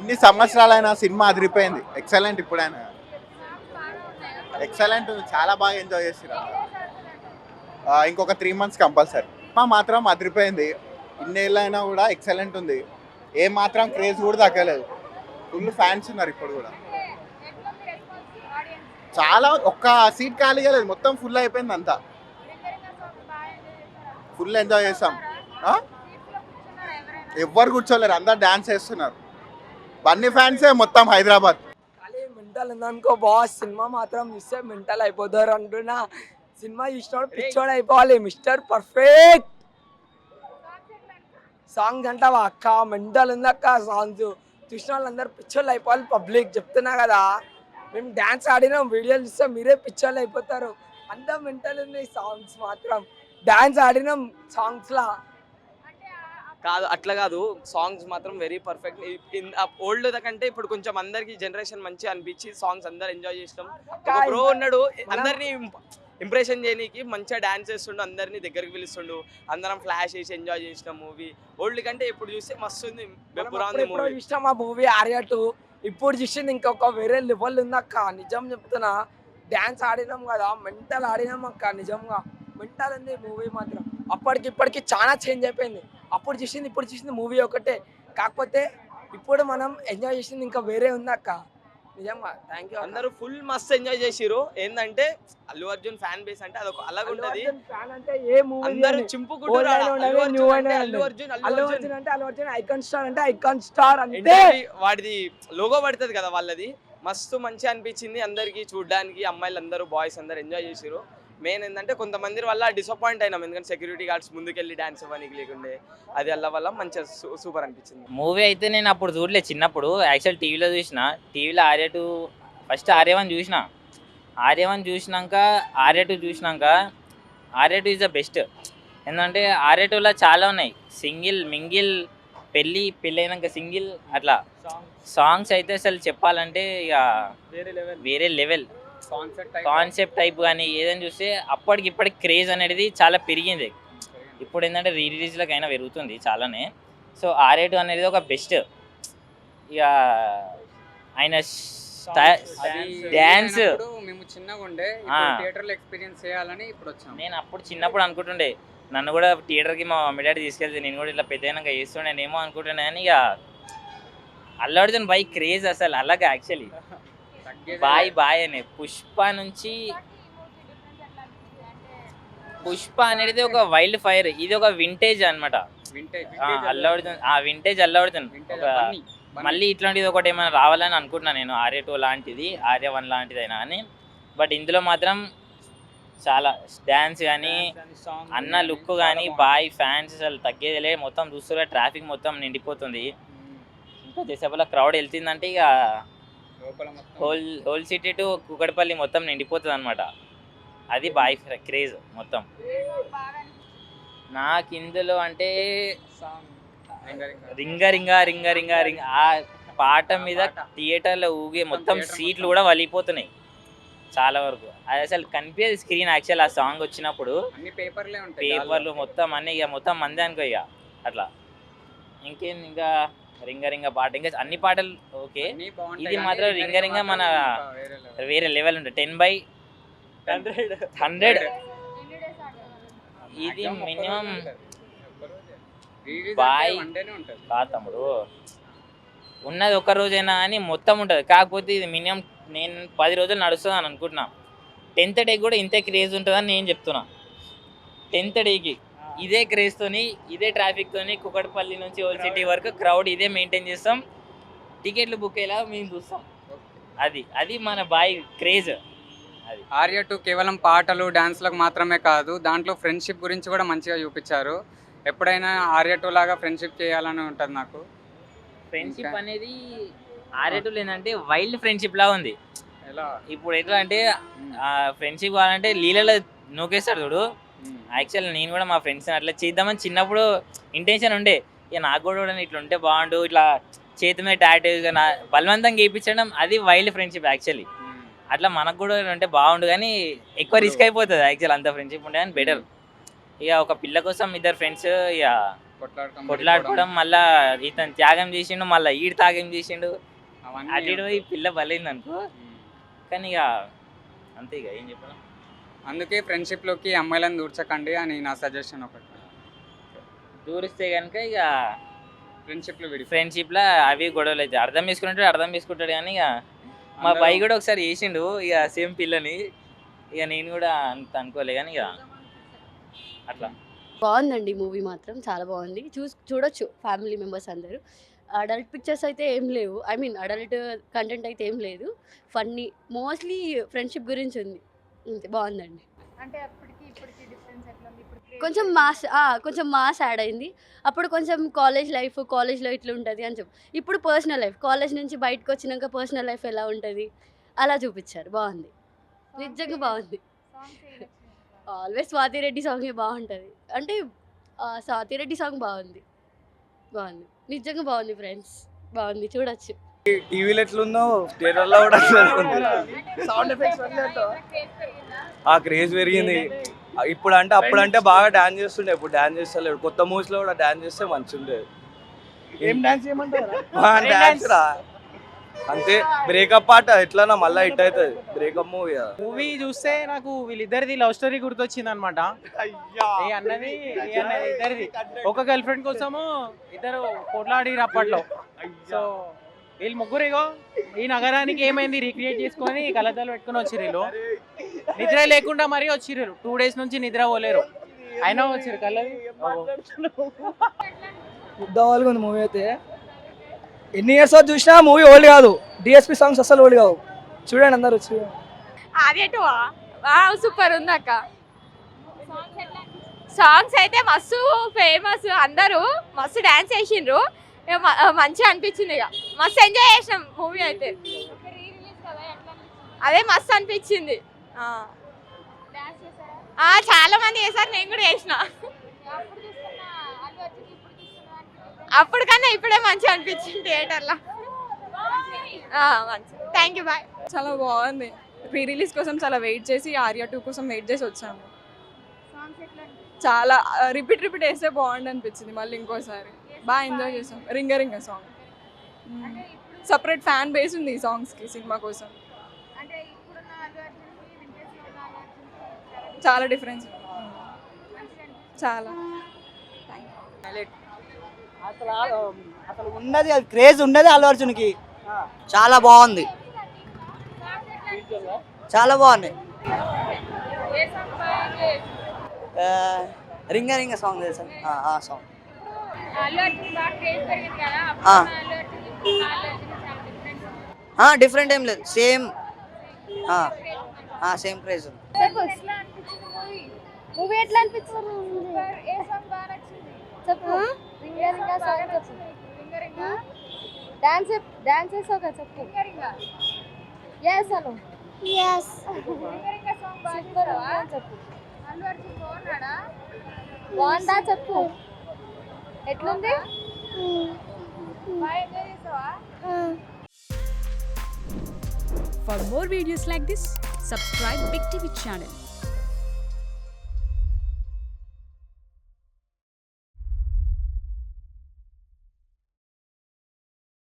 ఇన్ని సంవత్సరాలైన సినిమా అదిరిపోయింది. ఎక్సలెంట్. ఇప్పుడైనా ఎక్సలెంట్, చాలా బాగా ఎంజాయ్ చేసిర్రు. ఇంకొక 3 మంత్స్ కంపల్సరీ. సినిమా మాత్రం అదిరిపోయింది. ఇన్నేళ్ళైనా కూడా ఎక్సలెంట్ ఉంది. ఏ మాత్రం క్రేజ్ కూడా తగ్గలేదు. ఫుల్ ఫ్యాన్స్ ఉన్నారు ఇప్పుడు కూడా. చాలా ఒక్క సీట్ ఖాళీగా లేదు, మొత్తం ఫుల్ అయిపోయింది అంతా. ఫుల్ ఎంజాయ్ చేసాం. ఎవ్వరు కూర్చోలేరు, అందరు డాన్స్ చేస్తున్నారు. బన్నీ ఫ్యాన్సే మొత్తం హైదరాబాద్. ఖాళీ మెంటల్ ఉందనుకో బాస్, సినిమా మాత్రం ఇస్తే మెంటల్ అయిపోతారు అంటున్నా. సినిమా చూసినోడు పిచ్చోడు అయిపోవాలి. మిస్టర్ పర్ఫెక్ట్ సాంగ్స్ అంటావా అక్క, మెంటల్ ఉంది అక్క. సాంగ్స్ చూసిన వాళ్ళందరూ పిచ్చోళ్ళు అయిపోవాలి. పబ్లిక్ చెప్తున్నా కదా, మేము డ్యాన్స్ ఆడినాం, వీడియోలు చూస్తే మీరే పిచ్చోళ్ళు అయిపోతారు. అంత మెంటల్ ఉంది సాంగ్స్ మాత్రం. డ్యాన్స్ ఆడినాం సాంగ్స్లా. కాదు అట్లా కాదు, సాంగ్స్ మాత్రం వెరీ పర్ఫెక్ట్. ఓల్డ్ కంటే ఇప్పుడు కొంచెం అందరికి జనరేషన్ మంచిగా అనిపించి సాంగ్స్ అందరు ఎంజాయ్ చేసినాం. ఒక బ్రో ఉన్నాడు, అందరినీ ఇంప్రెషన్ చేయడానికి మంచిగా డాన్స్ చేస్తుండు, అందరినీ దగ్గరికి పిలుస్తుండు, అందరం ఫ్లాష్ చేసి ఎంజాయ్ చేసిన మూవీ. ఓల్డ్ కంటే ఇప్పుడు చూస్తే మస్తు ఉంది. చూసినాం ఆ మూవీ ఆర్యా 2, ఇప్పుడు చూసింది ఇంకొక వేరే లెవెల్ ఉంది అక్క. నిజం చెప్తున్నా, డ్యాన్స్ ఆడినాం కదా, మెంటల్ ఆడినాం అక్క. నిజంగా మెంటల్ ఉంది మూవీ మాత్రం. అప్పటికి ఇప్పటికి చాలా చేంజ్ అయిపోయింది. అప్పుడు చూసింది ఇప్పుడు చూసింది మూవీ ఒకటే, కాకపోతే ఇప్పుడు మనం ఎంజాయ్ చేసింది ఇంకా వేరే ఉంది అక్క. నిజంగా థ్యాంక్ యూ. అందరూ ఫుల్ మస్తు ఎంజాయ్ చేసిరు. ఏంటంటే అల్లు అర్జున్ ఫ్యాన్ బేస్ అంటే అదొక అలాగ ఉంటది. అందరూ చింపుకుంటారు అల్లు అర్జున్ అంటే అల్లు అర్జున్ ఐకాన్ స్టార్ అంటే ఐకాన్ స్టార్ అంటే. వాడిది లోగో పడుతుంది కదా వాళ్ళది. మస్తు మంచిగా అనిపించింది అందరికి చూడడానికి. అమ్మాయిలు అందరూ బాయ్స్ అందరు ఎంజాయ్ చేసిరు. మెయిన్ ఏంటంటే కొంతమంది వల్ల డిసప్పాయింట్ అయినాం, ఎందుకంటే సెక్యూరిటీ గార్డ్స్ ముందుకెళ్ళి డాన్స్ ఇవ్వడానికి లేకుండే. అది వల్ల మంచిగా సూపర్ అనిపించింది మూవీ. అయితే నేను అప్పుడు చూడలేదు, చిన్నప్పుడు యాక్చువల్ టీవీలో చూసిన. టీవీలో ఆర్యా 2 ఫస్ట్, ఆర్యా 1 చూసిన. ఆర్యా 1 చూసినాక ఆర్యా 2 చూసినాక ఆర్యా 2 ఈజ్ ద బెస్ట్. ఎందుకంటే ఆర్యా 2లో చాలా ఉన్నాయి, సింగిల్, మింగిల్, పెళ్ళైనాక సింగిల్, అట్లా సాంగ్స్ అయితే అసలు చెప్పాలంటే ఇక వేరే లెవెల్. కాన్సెప్ట్ టైప్ కానీ ఏదైనా చూస్తే అప్పటికి ఇప్పటికి క్రేజ్ అనేది చాలా పెరిగింది. ఇప్పుడు ఏంటంటే రిలీజ్లకు అయినా పెరుగుతుంది చాలానే. సో ఆర్యా 2 అనేది ఒక బెస్ట్. ఇక ఆయన డ్యాన్స్ మేము చిన్నగా ఉండే థియేటర్లో ఎక్స్పీరియన్స్ చేయాలని ఇప్పుడు వచ్చాం. నేను అప్పుడు చిన్నప్పుడు అనుకుంటుండే నన్ను కూడా థియేటర్కి మా మమ్మీ డాడీ తీసుకెళ్తే నేను కూడా ఇట్లా పెద్దయినాక చేస్తుండేనేమో అనుకుంటున్నా. కానీ ఇక అల్లు అర్జున్ బై క్రేజ్ అసలు అలాగే. యాక్చువల్లీ బాయ్ అనే పుష్ప నుంచి, పుష్ప అనేది ఒక వైల్డ్ ఫైర్, ఇది ఒక వింటేజ్ అనమాట. అల్లు అర్జున్ వింటేజ్ అల్లు అర్జున్. మళ్ళీ ఇట్లాంటిది ఒకటి ఏమైనా రావాలని అనుకుంటున్నాను నేను. ఆర్యా 2 లాంటిది, ఆర్యా 1 లాంటిది అయినా కానీ. బట్ ఇందులో మాత్రం చాలా డ్యాన్స్ కానీ, అన్న లుక్ కానీ, బాయ్ ఫ్యాన్స్ అసలు తగ్గేదిలే. మొత్తం చూస్తున్నా ట్రాఫిక్ మొత్తం నిండిపోతుంది. ఇంకా దేశంలో క్రౌడ్ వెళ్తుందంటే ఇక హోల్ సిటీ టు కూకట్పల్లి మొత్తం నిండిపోతుంది అనమాట. అది బాయ్ క్రేజ్ మొత్తం. నాకు ఇందులో అంటే రింగ రింగ రింగ రింగ రింగ ఆ పాట మీద థియేటర్లో ఊగే మొత్తం సీట్లు కూడా వలిపోతున్నాయి చాలా వరకు. అది అసలు కనిపించేది స్క్రీన్. యాక్చువల్ ఆ సాంగ్ వచ్చినప్పుడు పేపర్లు మొత్తం అన్ని ఇక మొత్తం మందే అనుకో ఇక అట్లా. ఇంకేం ఇంకా రింగ రింగ పాట, ఇంకా అన్ని పాటలు ఓకే. ఇది మాత్రం రింగ రింగ మన వేరే లెవెల్ ఉంటుంది. 10/100. ఇది మినిమం బాయ్ కాదు తమ్ముడు, ఉన్నది ఒక రోజైనా అని మొత్తం ఉంటుంది. కాకపోతే ఇది మినిమం నేను 10 రోజులు నడుస్తుంది అని అనుకుంటున్నా. 10th డే కూడా ఇంతే క్రేజ్ ఉంటుందని నేను చెప్తున్నా. 10th డేకి ఇదే క్రేజ్తోని, ఇదే ట్రాఫిక్తోని కుకట్పల్లి నుంచి ఓల్డ్ సిటీ వరకు క్రౌడ్ ఇదే మెయింటైన్ చేస్తాం. టికెట్లు బుక్ అయ్యేలా మేము చూస్తాం. అది మన బాయ్ క్రేజ్. అది ఆర్యా 2 కేవలం పాటలు డాన్స్లకు మాత్రమే కాదు, దాంట్లో ఫ్రెండ్షిప్ గురించి కూడా మంచిగా చూపించారు. ఎప్పుడైనా ఆర్యా 2 లాగా ఫ్రెండ్షిప్ చేయాలని ఉంటుంది నాకు. ఫ్రెండ్షిప్ అనేది ఆర్యా 2 ఏంటంటే వైల్డ్ ఫ్రెండ్షిప్ లా ఉంది. ఇప్పుడు ఎట్లా అంటే ఫ్రెండ్షిప్ కావాలంటే లీలలో నూకేస్తాడు చూడు. యాక్చువల్ నేను కూడా మా ఫ్రెండ్స్ అట్లా చేద్దామని చిన్నప్పుడు ఇంటెన్షన్ ఉండే. ఇక నాకు కూడా ఇట్లా ఉంటే బాగుండు, ఇట్లా చేతి మీద టాటూగా బలవంతంగా గేయించడం, అది వైల్డ్ ఫ్రెండ్షిప్ యాక్చువల్లీ. అట్లా మనకు కూడా ఉంటే బాగుండు, కానీ ఎక్కువ రిస్క్ అయిపోతుంది యాక్చువల్. అంత ఫ్రెండ్షిప్ ఉంటే కానీ బెటర్. ఇక ఒక పిల్ల కోసం 2 ఫ్రెండ్స్ ఇక కొట్లాడుకోవడం, మళ్ళా ఇతను త్యాగం చేసిండు, మళ్ళీ ఈడు త్యాగం చేసిండు, అవన్నీ అటు ఈ పిల్ల బలైంది అనుకో. కానీ ఇక అంతే, ఇక ఏం చెప్పాలి. అందుకే ఫ్రెండ్షిప్లోకి అమ్మాయిలను దూర్చకండి అని నా సజెషన్ ఒకటి. దూరిస్తే కనుక ఇక ఫ్రెండ్షిప్లో ఫ్రెండ్షిప్లో అవి గొడవలు అయితే అర్థం చేసుకుంటాడు కానీ ఇక మా అందరూ- బాయ్ కూడా ఒకసారి చేసిండు ఇక సేమ్ పిల్లని. ఇక నేను కూడా అంత అనుకోలే కానీ ఇక అట్లా. బాగుందండి మూవీ మాత్రం చాలా బాగుంది. చూడొచ్చు ఫ్యామిలీ మెంబర్స్ అందరూ. అడల్ట్ పిక్చర్స్ అయితే ఏం లేవు, ఐ మీన్ అడల్ట్ కంటెంట్ అయితే ఏం లేదు. ఫన్నీ, మోస్ట్లీ ఫ్రెండ్షిప్ గురించి ఉంది. అంతే, బాగుందండి. అంటే అప్పటికి ఇప్పటికి డిఫరెన్స్ ఎట్లా ఉంది? ఇప్పుడు కొంచెం మాస్ యాడ్ అయింది. అప్పుడు కొంచెం కాలేజ్లో ఇట్లా ఉంటుంది అని చెప్పి, ఇప్పుడు పర్సనల్ లైఫ్, కాలేజ్ నుంచి బయటకు వచ్చినాక పర్సనల్ లైఫ్ ఎలా ఉంటుంది అలా చూపించారు. బాగుంది, నిజంగా బాగుంది. ఆల్వేస్ స్వాతి రెడ్డి సాంగే బాగుంటుంది. అంటే స్వాతి రెడ్డి సాంగ్ బాగుంది, నిజంగా బాగుంది ఫ్రెండ్స్, బాగుంది, చూడొచ్చు. టీవీలో ఎట్లుందో థియేటర్లో కూడా సౌండ్ ఎఫెక్ట్స్ ఆ క్రేజ్ పెరిగింది. ఇప్పుడు అంటే అప్పుడంటే బాగా డాన్స్ చేస్తుండే, ఇప్పుడు డాన్స్ చేస్తలేడు. కొత్త మూవీస్ లో కూడా డాన్స్ చేస్తే మంచిగా ఉండేది. ఏం డాన్స్ చేయమంటారా? డాన్స్ రా అంతే. బ్రేకప్ పాట ఎట్లన్నా మళ్ళీ హిట్ అవుతుంది. బ్రేకప్ మూవీ మూవీ చూస్తే నాకు వీళ్ళిద్దరిది లవ్ స్టోరీ గుర్తొచ్చింది అనమాట. ఇద్దరిది ఒక గర్ల్ ఫ్రెండ్ కోసము ఇద్దరు పోట్లాడిరు అప్పట్లో. సో వీళ్ళు ముగ్గురిగో ఈ నగరానికి ఏమైంది రీక్రియేట్ చేసుకొని కలతలు పెట్టుకుని వచ్చిర్రు. వీళ్ళు నిద్ర లేకుండా మరీ వచ్చిర్రు. 2 days నుంచి నిద్ర పోలేరు, అయినా వచ్చిర్రు కళ్ళది. ఉద్దావాలుగా ఉంది మూవీ అయితే. ఎన్ని ఇయర్స్ చూసినా మూవీ ఓల్డ్ కాదు. డిఎస్పి సాంగ్స్ అసలు ఓల్డ్ కావు. చూడండి అందరు చూడండి. ఆర్యటువా సూపర్ ఉంది అక్క. సాంగ్స్ అయితే మస్తు ఫేమస్, అందరూ మస్తు డాన్స్ చేసిండ్రు. మంచిగా అనిపించింది, ఇక మస్తు ఎంజాయ్ చేసినాం మూవీ అయితే. అదే మస్తు అనిపించింది. చాలా మంది చేశారు, నేను కూడా చేసిన. అప్పుడు కన్నా ఇప్పుడే మంచిగా అనిపించింది థియేటర్లో. Thank you, bye. చాలా బాగుంది. రిలీజ్ కోసం చాలా వెయిట్ చేసి ఆర్యా 2 కోసం వెయిట్ చేసి వచ్చాము. చాలా రిపీట్ వేస్తే బాగుంది అనిపించింది. మళ్ళీ ఇంకోసారి బాగా ఎంజాయ్ చేసాం. రింగ సాంగ్ సపరేట్ ఫ్యాన్ బేస్ ఉంది ఈ సాంగ్స్కి, సినిమా కోసం. చాలా డిఫరెన్స్ చాలా. అసలు ఉన్నది అది క్రేజ్ ఉన్నది అల్లు అర్జున్కి. చాలా బాగుంది, చాలా బాగుంది. రింగ సాంగ్ తెలుసా? ఆ సాంగ్ డిఫరెంట్ ఏం లేదు, సేమ్ సేమ్ క్రేజ్. మూవీ ఎట్లా అనిపించింది? చెప్పు. డాన్స్ చేసావు కదా, చెప్పు. ఎస్ అను. ఎస్. చెప్పు. బాగుందా చెప్పు. ఎట్లుంది? For more videos like this, subscribe Big TV channel.